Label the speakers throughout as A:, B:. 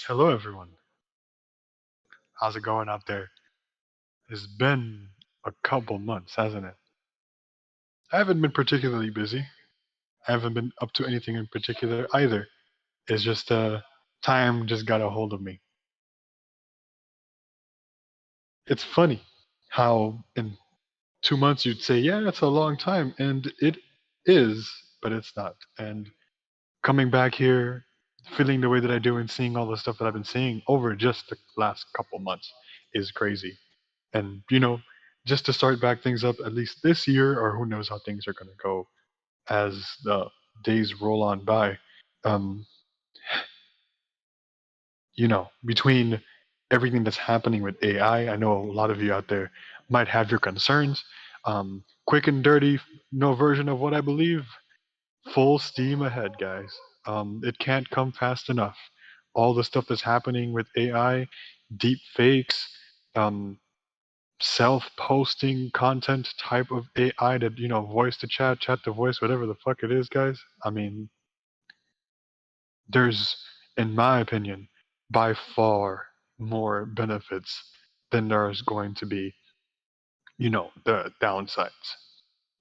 A: Hello, everyone. How's it going out there? It's been a couple months, hasn't it? I haven't been particularly busy. I haven't been up to anything in particular either. It's just time just got a hold of me. It's funny how in 2 months you'd say, yeah, that's a long time. And it is, but it's not. And coming back here, feeling the way that I do and seeing all the stuff that I've been seeing over just the last couple months is crazy. And just to start back things up, at least this year, or who knows how things are going to go as the days roll on by. Um, between everything that's happening with AI, I know a lot of you out there might have your concerns. Quick and dirty, no version of what I believe. Full steam ahead, guys. It can't come fast enough. All the stuff that's happening with AI, deep fakes, um, self-posting content type of AI that voice to chat, chat to voice, whatever the fuck it is, guys. I mean, there's, in my opinion, by far more benefits than there's going to be, the downsides.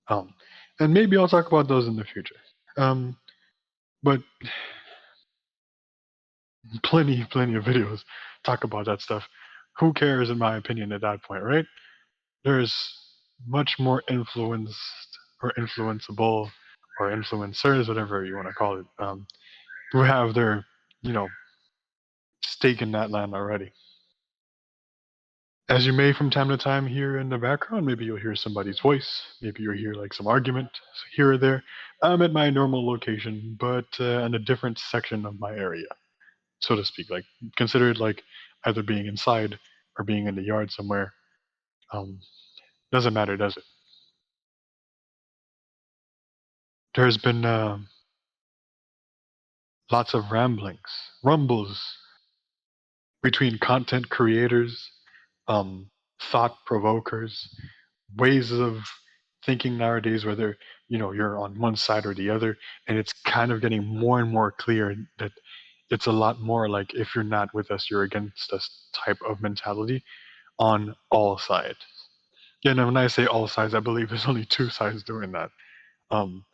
A: Um, and maybe I'll talk about those in the future. But plenty of videos talk about that stuff. Who cares, in my opinion, at that point, right? There's much more influenced or influenceable or influencers, whatever you want to call it, who have their, you know, stake in that land already. As you may from time to time hear in the background, maybe you'll hear somebody's voice, maybe you'll hear like some argument here or there. I'm at my normal location, but in a different section of my area, so to speak. Like, consider it like either being inside or being in the yard somewhere. Um, doesn't matter, does it? There's been lots of ramblings, rumbles between content creators, thought provokers, ways of thinking nowadays, whether you're on one side or the other, and it's kind of getting more and more clear that it's a lot more like if you're not with us, you're against us type of mentality on all sides. Yeah, and when I say all sides, I believe there's only two sides doing that. Um,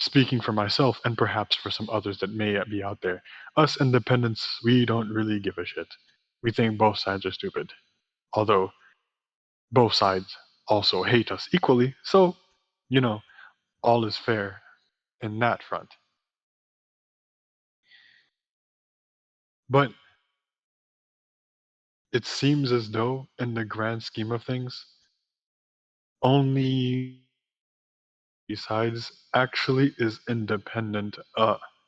A: Speaking for myself and perhaps for some others that may be out there, us independents, we don't really give a shit. We think both sides are stupid. Although both sides also hate us equally, so, you know, all is fair in that front. But it seems as though, in the grand scheme of things, only sides actually is independent,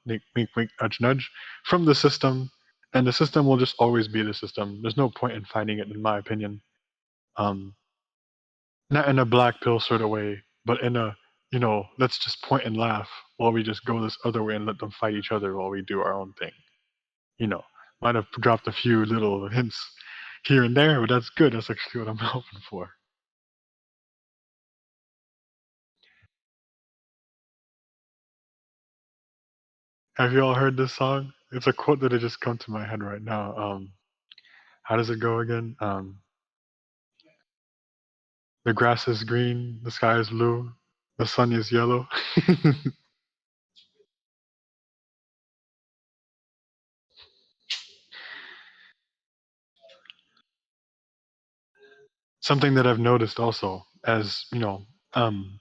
A: wink, wink, nudge, nudge, from the system, and the system will just always be the system. There's no point in fighting it, in my opinion. Um, Not in a black pill sort of way, but in a, let's just point and laugh while we just go this other way and let them fight each other while we do our own thing. You know, might have dropped a few little hints here and there, but that's good. That's actually what I'm hoping for. Have you all heard this song? It's a quote that had just come to my head right now. How does it go again? The grass is green, the sky is blue, the sun is yellow. Something that I've noticed also, as um,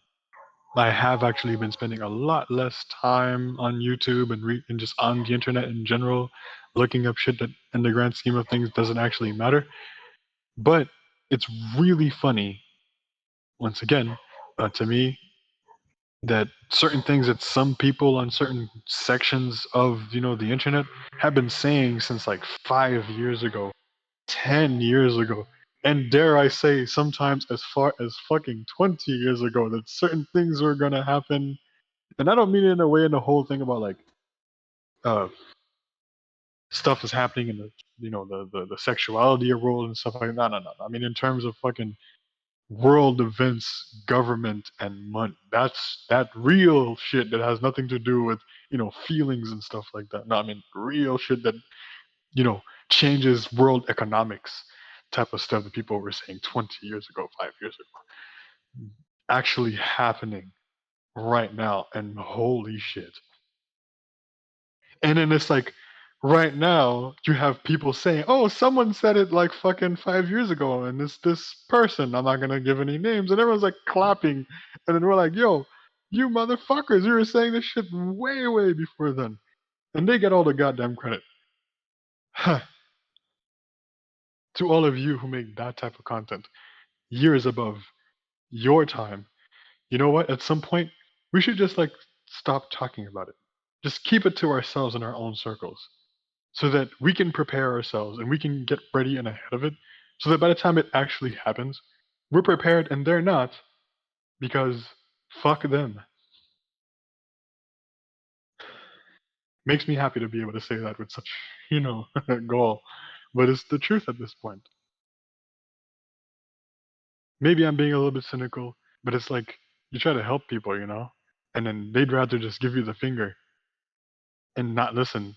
A: I have actually been spending a lot less time on YouTube and just on the internet in general, looking up shit that, in the grand scheme of things, doesn't actually matter. But it's really funny, once again, to me, that certain things that some people on certain sections of the internet have been saying since like 5 years ago, 10 years ago, and dare I say, sometimes as far as fucking 20 years ago, that certain things were gonna happen. And I don't mean it in a way in the whole thing about like uh stuff is happening in the the sexuality world and stuff like that. No, no, no. I mean in terms of fucking world events, government, and money. That's that real shit that has nothing to do with feelings and stuff like that. No, I mean real shit that you know, changes world economics type of stuff that people were saying 20 years ago, 5 years ago, actually happening right now. And holy shit. And then it's like, right now, you have people saying, oh, someone said it like fucking 5 years ago, and it's this person. I'm not going to give any names. And everyone's like clapping. And then we're like, yo, you motherfuckers, you were saying this shit way, way before then. And they get all the goddamn credit. Huh. To all of you who make that type of content, years above your time, you know what? At some point, we should just like stop talking about it. Just keep it to ourselves in our own circles so that we can prepare ourselves and we can get ready and ahead of it so that by the time it actually happens, we're prepared and they're not because fuck them. Makes me happy to be able to say that with such, goal. But it's the truth at this point. Maybe I'm being a little bit cynical, but it's like you try to help people, and then they'd rather just give you the finger and not listen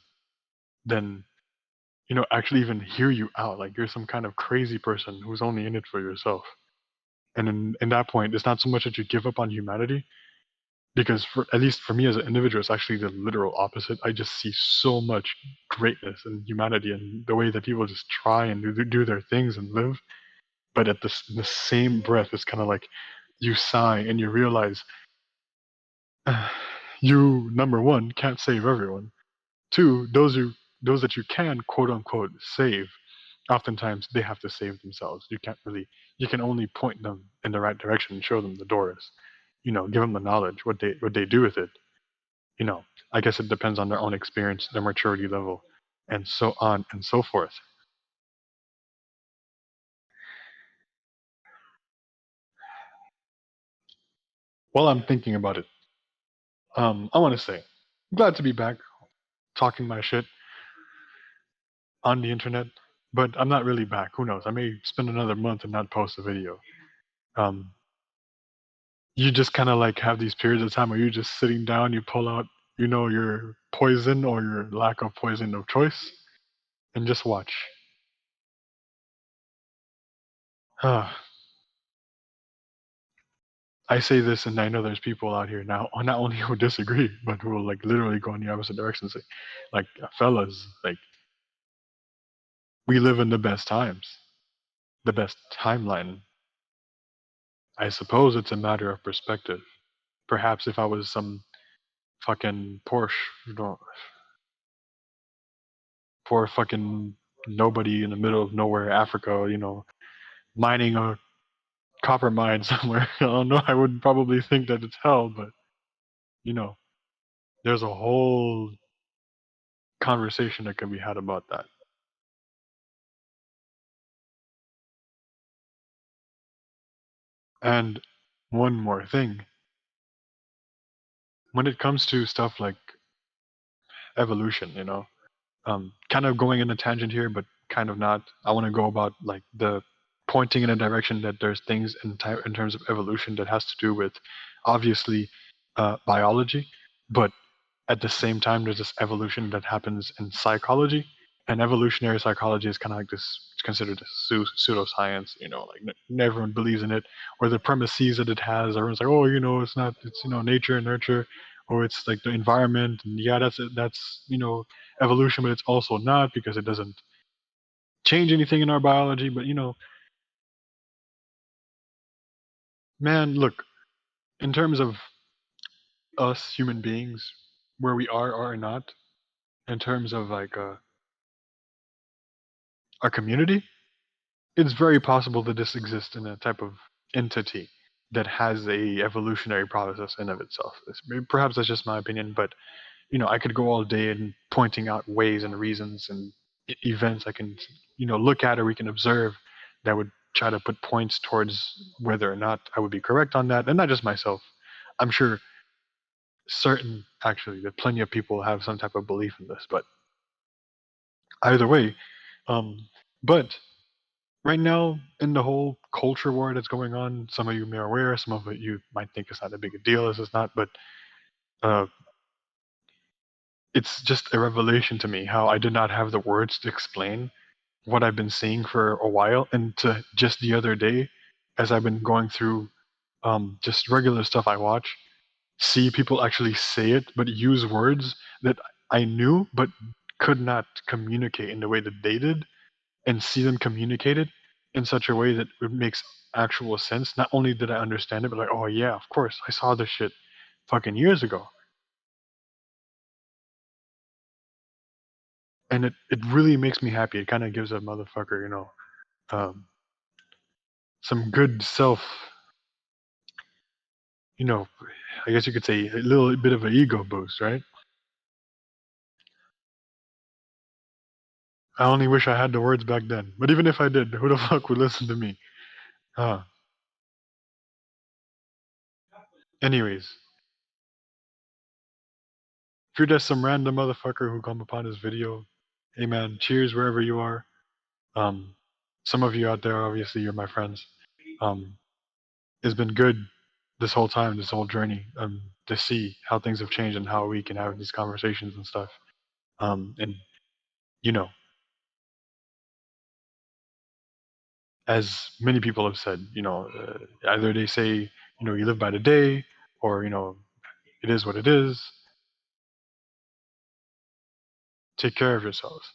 A: than, actually even hear you out. Like you're some kind of crazy person who's only in it for yourself. And in that point, it's not so much that you give up on humanity, because for at least for me as an individual, it's actually the literal opposite. I just see so much greatness and humanity and the way that people just try and do their things and live. But at the same breath, it's kind of like you sigh and you realize you, number one, can't save everyone. Two, those that you can quote unquote save, oftentimes they have to save themselves. You can only point them in the right direction and show them the doors. Give them the knowledge. What they do with it. I guess it depends on their own experience, their maturity level, and so on and so forth. While I'm thinking about it, I want to say, glad to be back talking my shit on the internet, but I'm not really back. Who knows? I may spend another month and not post a video. Um, you just kind of like have these periods of time where you're just sitting down, you pull out, your poison or your lack of poison of choice, and just watch. Ah, I say this, and I know there's people out here now, not only who disagree, but who will like literally go in the opposite direction and say, like, fellas, like, we live in the best times, the best timeline. I suppose it's a matter of perspective. Perhaps if I was some fucking Porsche, poor fucking nobody in the middle of nowhere, Africa, mining a copper mine somewhere, I don't know, I would probably think that it's hell, but, you know, there's a whole conversation that can be had about that. And one more thing, when it comes to stuff like evolution, kind of going in a tangent here, but kind of not. I want to go about like the pointing in a direction that there's things in terms of evolution that has to do with obviously biology, but at the same time there's this evolution that happens in psychology, and evolutionary psychology is kind of like this, it's considered a pseudoscience, like everyone believes in it, or the premises that it has, everyone's like, oh, it's not, it's, nature and nurture, or it's like the environment, and yeah, that's it, that's, evolution, but it's also not because it doesn't change anything in our biology. But man, look, in terms of us human beings, where we are or not, in terms of like our community, it's very possible that this exists in a type of entity that has a evolutionary process in of itself. Perhaps that's just my opinion, but I could go all day and pointing out ways and reasons and events I can look at or we can observe that would try to put points towards whether or not I would be correct on that, and not just myself. I'm sure certain actually that plenty of people have some type of belief in this, but either way, um, but right now in the whole culture war that's going on, some of you may be aware, some of it you might think it's not a big a deal as it's not, but uh, it's just a revelation to me how I did not have the words to explain what I've been seeing for a while, and to just the other day, as I've been going through just regular stuff I watch, see people actually say it, but use words that I knew but could not communicate in the way that they did, and see them communicate it in such a way that it makes actual sense. Not only did I understand it, but like, oh yeah, of course, I saw this shit fucking years ago. And it really makes me happy. It kind of gives a motherfucker, um, some good self, you know, I guess you could say a little bit of an ego boost, right? I only wish I had the words back then. But even if I did, who the fuck would listen to me? Huh. Anyways, if you're just some random motherfucker who come upon this video, hey man, cheers wherever you are. Um, some of you out there, obviously, you're my friends. Um, it's been good this whole time, this whole journey, to see how things have changed and how we can have these conversations and stuff. And you know, as many people have said, either they say, you live by the day, or it is what it is. Take care of yourselves.